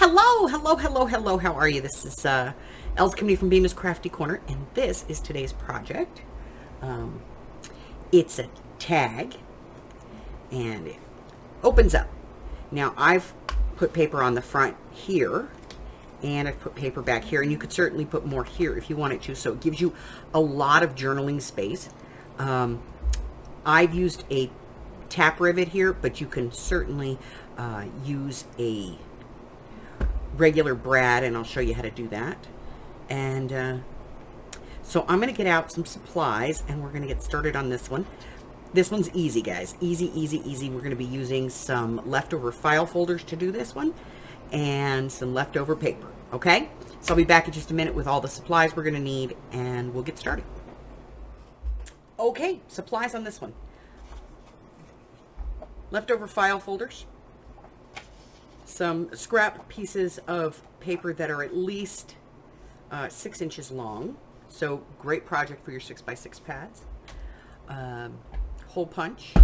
Hello, hello, hello, hello. How are you? This is Els Comedy from Bemis Crafty Corner, and this is today's project. It's a tag, and it opens up. Now, I've put paper on the front here, and I've put paper back here, and you could certainly put more here if you wanted to, so it gives you a lot of journaling space. I've used a tap rivet here, but you can certainly use a regular brad, and I'll show you how to do that. And so I'm going to get out some supplies, and we're going to get started on this one. This one's easy, guys. Easy, easy, easy. We're going to be using some leftover file folders to do this one, and some leftover paper, okay? So I'll be back in just a minute with all the supplies we're going to need, and we'll get started. Okay, supplies on this one. Leftover file folders, some scrap pieces of paper that are at least 6 inches long, so great project for your 6x6 pads. Hole punch,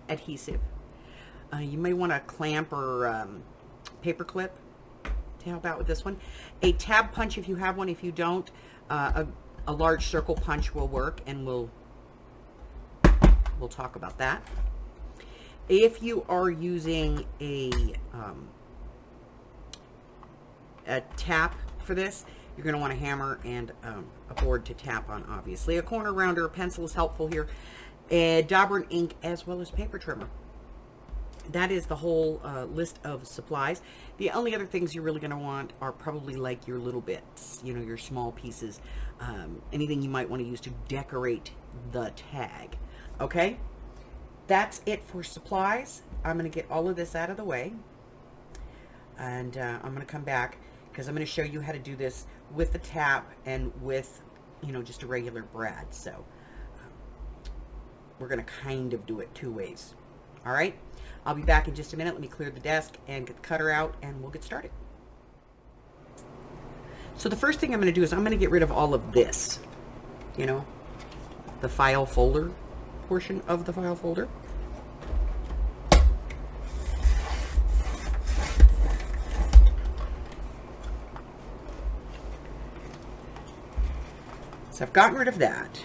adhesive. You may want a clamp or paper clip to help out with this one. A tab punch if you have one. If you don't, a large circle punch will work, and we'll talk about that. If you are using a tap for this, you're going to want a hammer and a board to tap on, obviously. A corner rounder, a pencil is helpful here. A dauber and ink, as well as paper trimmer. That is the whole list of supplies. The only other things you're really going to want are probably like your little bits, you know, your small pieces. Anything you might want to use to decorate the tag. Okay? That's it for supplies. I'm going to get all of this out of the way, and I'm going to come back because I'm going to show you how to do this with the tap and with, you know, just a regular brad. So we're going to kind of do it two ways. All right, I'll be back in just a minute. Let me clear the desk and get the cutter out, and we'll get started. So the first thing I'm going to do is I'm going to get rid of all of this, you know, the file folder portion of the file folder. So I've gotten rid of that.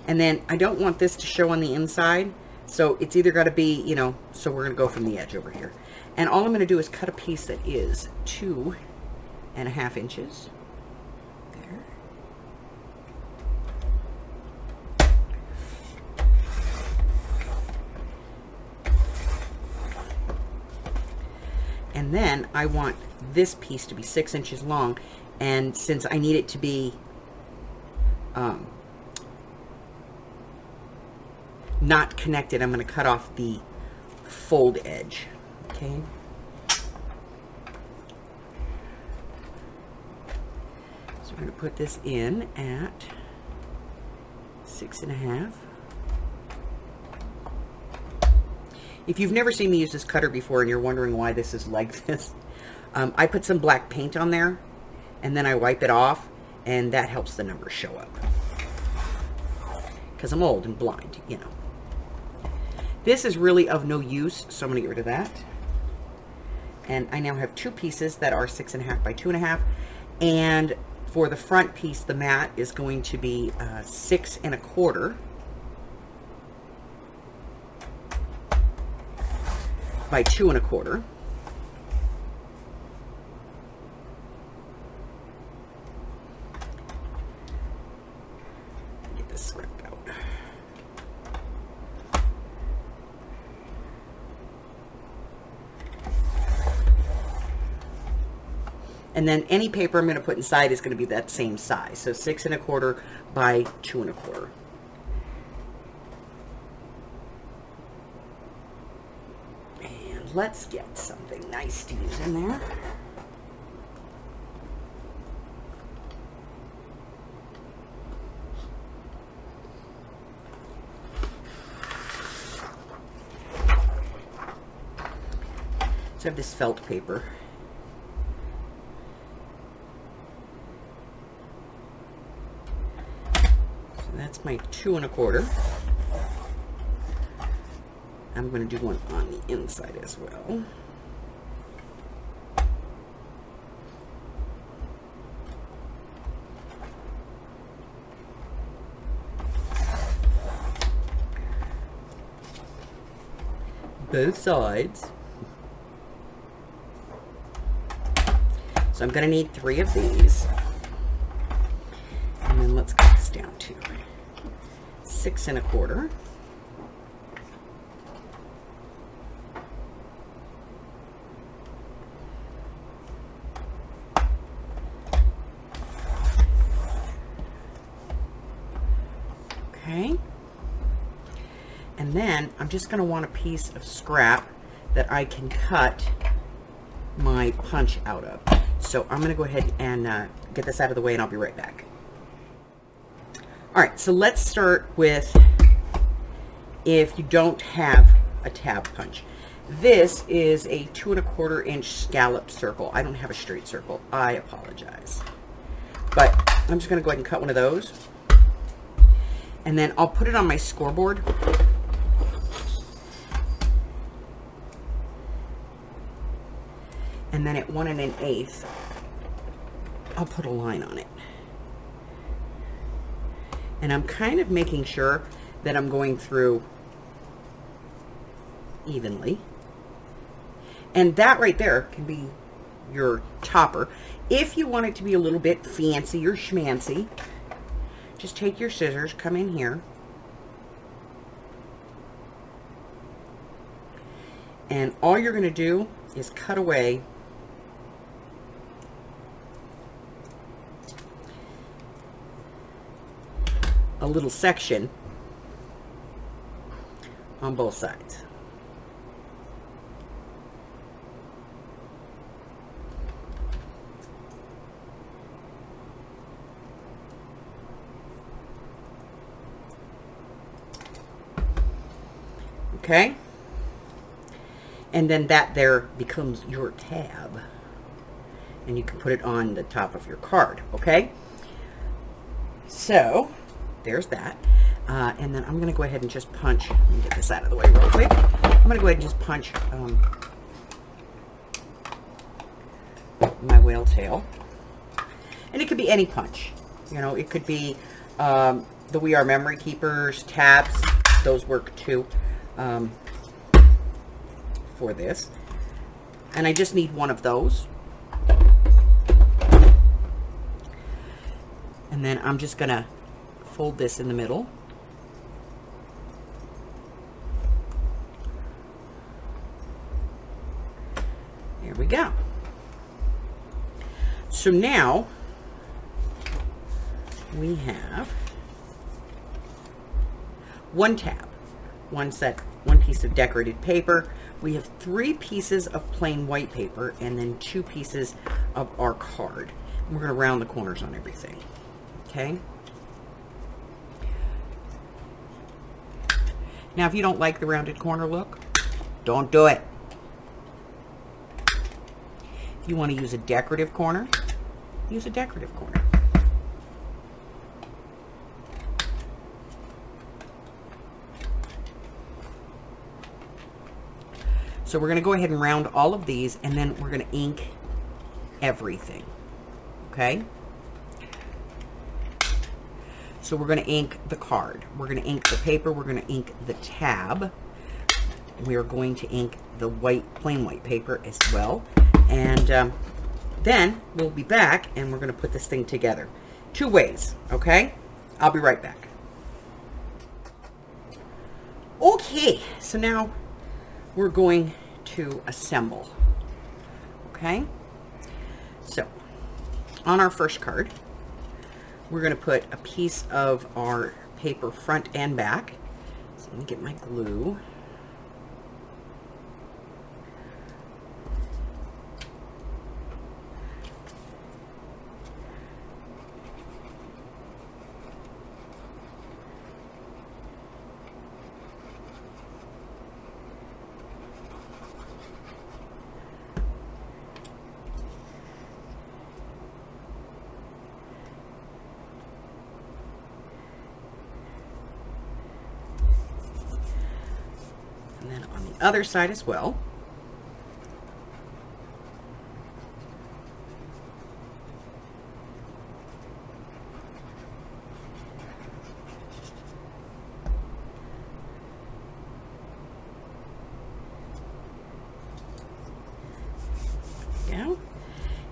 And then I don't want this to show on the inside, so it's either got to be, you know, so we're going to go from the edge over here. And all I'm going to do is cut a piece that is 2.5 inches. And then I want this piece to be 6 inches long, and since I need it to be not connected, I'm going to cut off the fold edge. Okay. So we're going to put this in at 6.5. If you've never seen me use this cutter before and you're wondering why this is like this, I put some black paint on there, and then I wipe it off, and that helps the numbers show up. Because I'm old and blind, you know. This is really of no use, so I'm going to get rid of that. And I now have two pieces that are 6.5 by 2.5. And for the front piece, the mat is going to be 6 1/4 by 2 1/4. Get this scrap out. And then any paper I'm going to put inside is going to be that same size. So 6 1/4 by 2 1/4. Let's get something nice to use in there. So I have this felt paper. So that's my 2 1/4. I'm going to do one on the inside as well. both sides. So I'm going to need 3 of these. And then let's cut this down to 6 1/4. Okay. And then I'm just going to want a piece of scrap that I can cut my punch out of. So I'm going to go ahead and get this out of the way, and I'll be right back. All right, so let's start with if you don't have a tab punch. This is a 2 1/4 inch scalloped circle. I don't have a straight circle. I apologize. But I'm just going to go ahead and cut one of those. And then I'll put it on my scoreboard. And then at 1 1/8, I'll put a line on it. And I'm kind of making sure that I'm going through evenly. And that right there can be your topper. If you want it to be a little bit fancy or schmancy, just take your scissors, come in here, and all you're going to do is cut away a little section on both sides. Okay, and then that there becomes your tab, and you can put it on the top of your card. Okay, so there's that. And then I'm going to go ahead and just punch. Let me get this out of the way real quick. I'm going to go ahead and just punch my whale tail. And it could be any punch. You know, it could be the We Are Memory Keepers tabs. Those work too for this. And I just need one of those. And then I'm just going to fold this in the middle. There we go. So now we have one tab, one piece of decorated paper. We have 3 pieces of plain white paper and then 2 pieces of our card. And we're going to round the corners on everything. Okay. Now, if you don't like the rounded corner look, don't do it. If you want to use a decorative corner, use a decorative corner. So we're going to go ahead and round all of these, and then we're going to ink everything. Okay? So we're going to ink the card. We're going to ink the paper. We're going to ink the tab. We are going to ink the plain white paper as well. And then we'll be back, and we're going to put this thing together 2 ways. Okay? I'll be right back. Okay, so now we're going to assemble. Okay? So, on our first card, we're going to put a piece of our paper front and back. So let me get my glue. And then on the other side as well.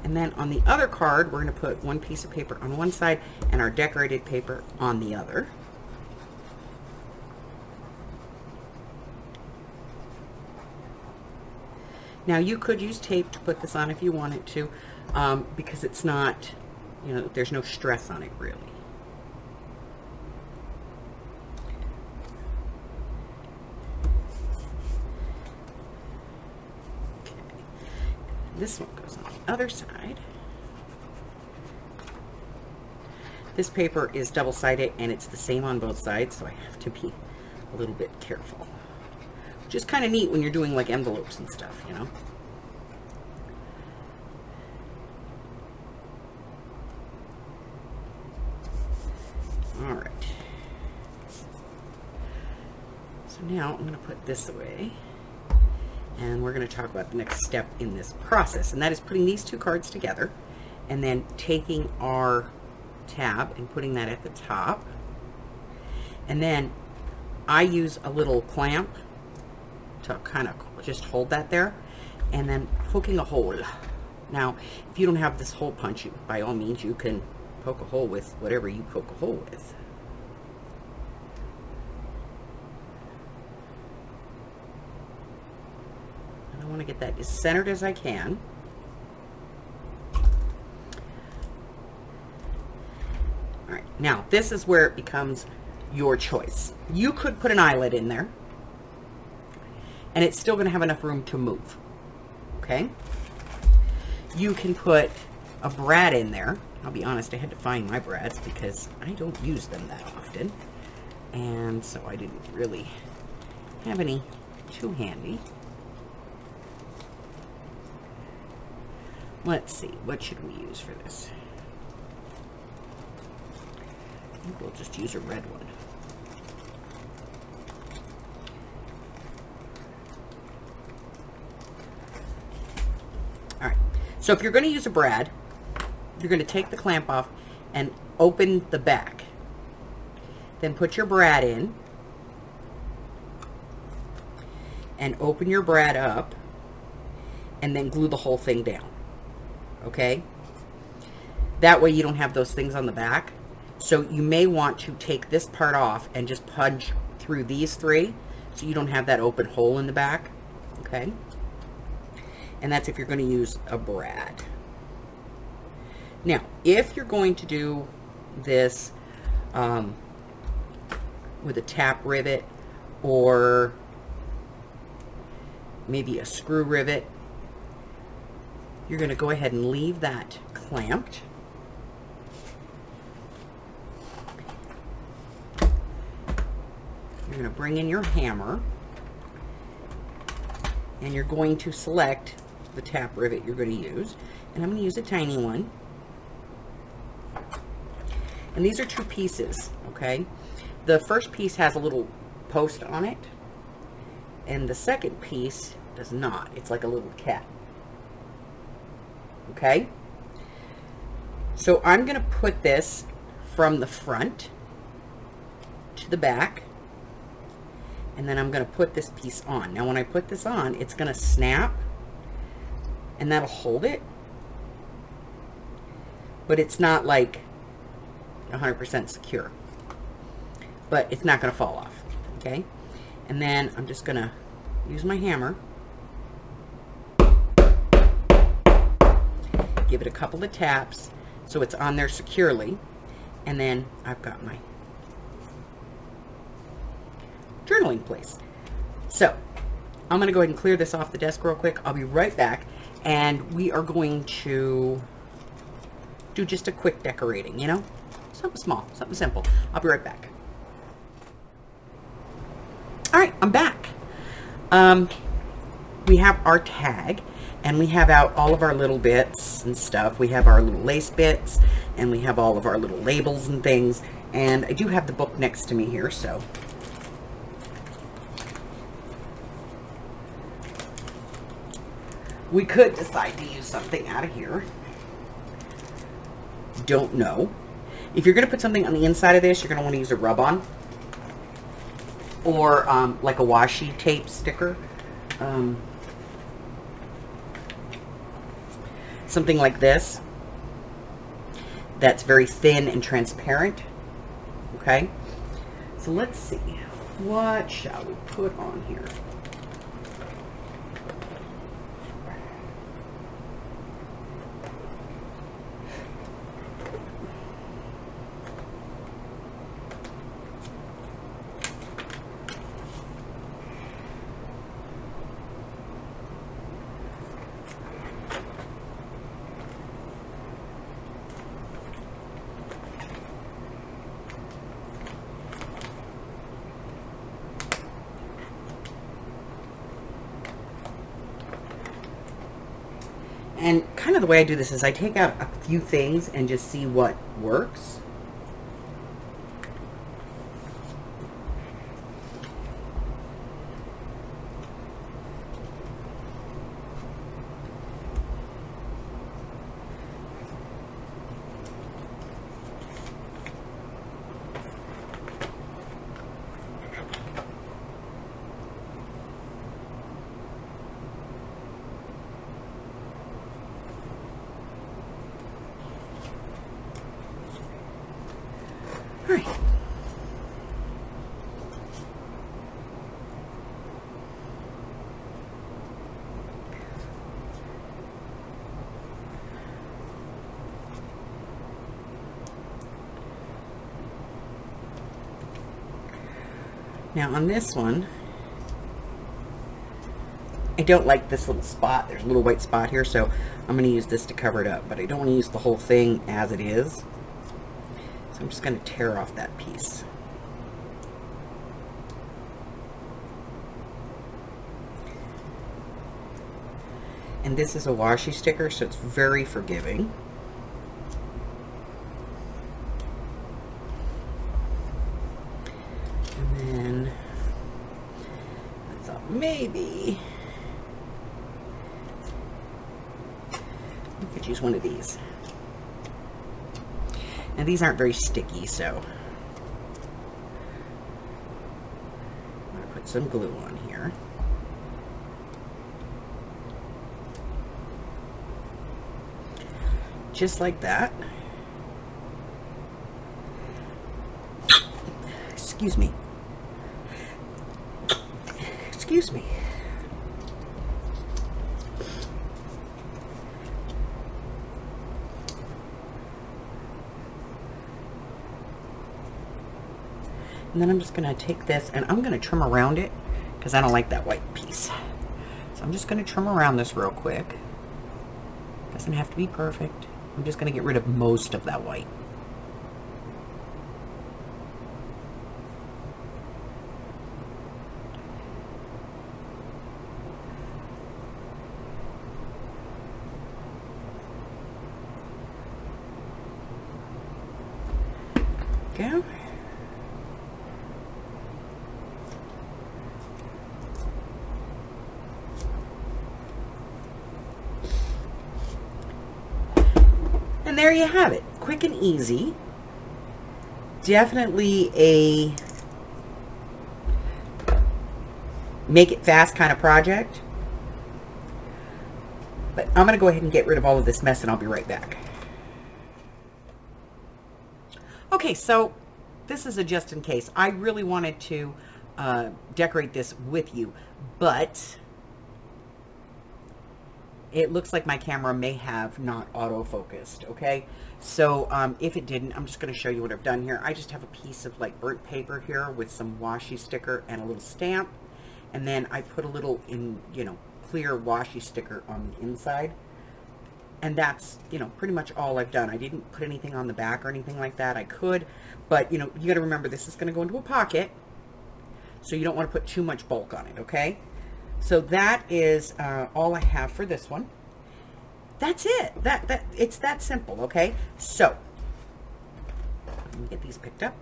And then on the other card, we're going to put one piece of paper on one side and our decorated paper on the other. Now you could use tape to put this on if you wanted to, because it's not, you know, there's no stress on it really. Okay. This one goes on the other side. This paper is double-sided and it's the same on both sides, so I have to be a little bit careful. Which is kind of neat when you're doing like envelopes and stuff, you know. All right. So now I'm going to put this away. And we're going to talk about the next step in this process. And that is putting these two cards together. And then taking our tab and putting that at the top. And then I use a little clamp to kind of just hold that there, and then poking a hole. Now, if you don't have this hole punch, by all means, you can poke a hole with whatever you poke a hole with. And I want to get that as centered as I can. All right, now this is where it becomes your choice. You could put an eyelet in there, and it's still going to have enough room to move, okay? You can put a brad in there. I'll be honest, I had to find my brads because I don't use them that often. And so I didn't really have any too handy. Let's see, what should we use for this? I think we'll just use a red one. All right, so if you're going to use a brad, you're going to take the clamp off and open the back. Then put your brad in and open your brad up and then glue the whole thing down. Okay? That way you don't have those things on the back. So you may want to take this part off and just punch through these three so you don't have that open hole in the back. Okay? And that's if you're going to use a brad. Now, if you're going to do this with a tap rivet or maybe a screw rivet, you're going to go ahead and leave that clamped. You're going to bring in your hammer and you're going to select the tap rivet you're going to use. And I'm going to use a tiny one. And these are two pieces, okay? The first piece has a little post on it, and the second piece does not. It's like a little cat. Okay? So I'm going to put this from the front to the back, and then I'm going to put this piece on. Now when I put this on, it's going to snap, and that'll hold it, but it's not like 100% secure, but it's not going to fall off. Okay, and then I'm just going to use my hammer, give it a couple of taps so it's on there securely, and then I've got my journaling place. So I'm going to go ahead and clear this off the desk real quick. I'll be right back, and we are going to do just a quick decorating, you know, something small, something simple. I'll be right back. All right, I'm back. We have our tag, and we have out all of our little bits and stuff. We have our little lace bits, and we have all of our little labels and things. And I do have the book next to me here, so we could decide to use something out of here. Don't know. If you're going to put something on the inside of this, you're going to want to use a rub-on or like a washi tape sticker. something like this that's very thin and transparent. Okay, so let's see, what shall we put on here? And kind of the way I do this is I take out a few things and just see what works. All right. Now on this one, I don't like this little spot. There's a little white spot here, so I'm going to use this to cover it up, but I don't want to use the whole thing as it is. So I'm just going to tear off that piece. And this is a washi sticker, so it's very forgiving. And then I thought maybe we could use one of these. Now these aren't very sticky, so I'm going to put some glue on here. Just like that. Excuse me. Excuse me. And then I'm just going to take this and I'm going to trim around it because I don't like that white piece. So I'm just going to trim around this real quick. Doesn't have to be perfect. I'm just going to get rid of most of that white. Go. And there you have it. Quick and easy. Definitely a make it fast kind of project. But I'm going to go ahead and get rid of all of this mess and I'll be right back. Okay, so this is a just in case. I really wanted to decorate this with you, but it looks like my camera may have not auto-focused, okay? So if it didn't, I'm just going to show you what I've done here. I just have a piece of like burnt paper here with some washi sticker and a little stamp. And then I put a little clear washi sticker on the inside. And that's, pretty much all I've done. I didn't put anything on the back or anything like that. I could, but, you got to remember this is going to go into a pocket. So you don't want to put too much bulk on it, okay? So that is all I have for this one. That's it. It's that simple, okay? So, let me get these picked up.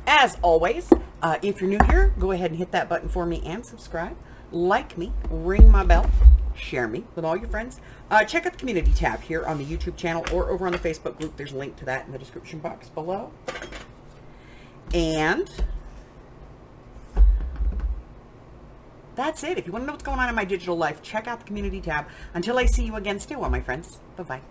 As always, if you're new here, go ahead and hit that button for me and subscribe. Like me, ring my bell, share me with all your friends. Check out the community tab here on the YouTube channel or over on the Facebook group. There's a link to that in the description box below. And that's it. If you want to know what's going on in my digital life, check out the community tab. Until I see you again, stay well, my friends. Bye-bye.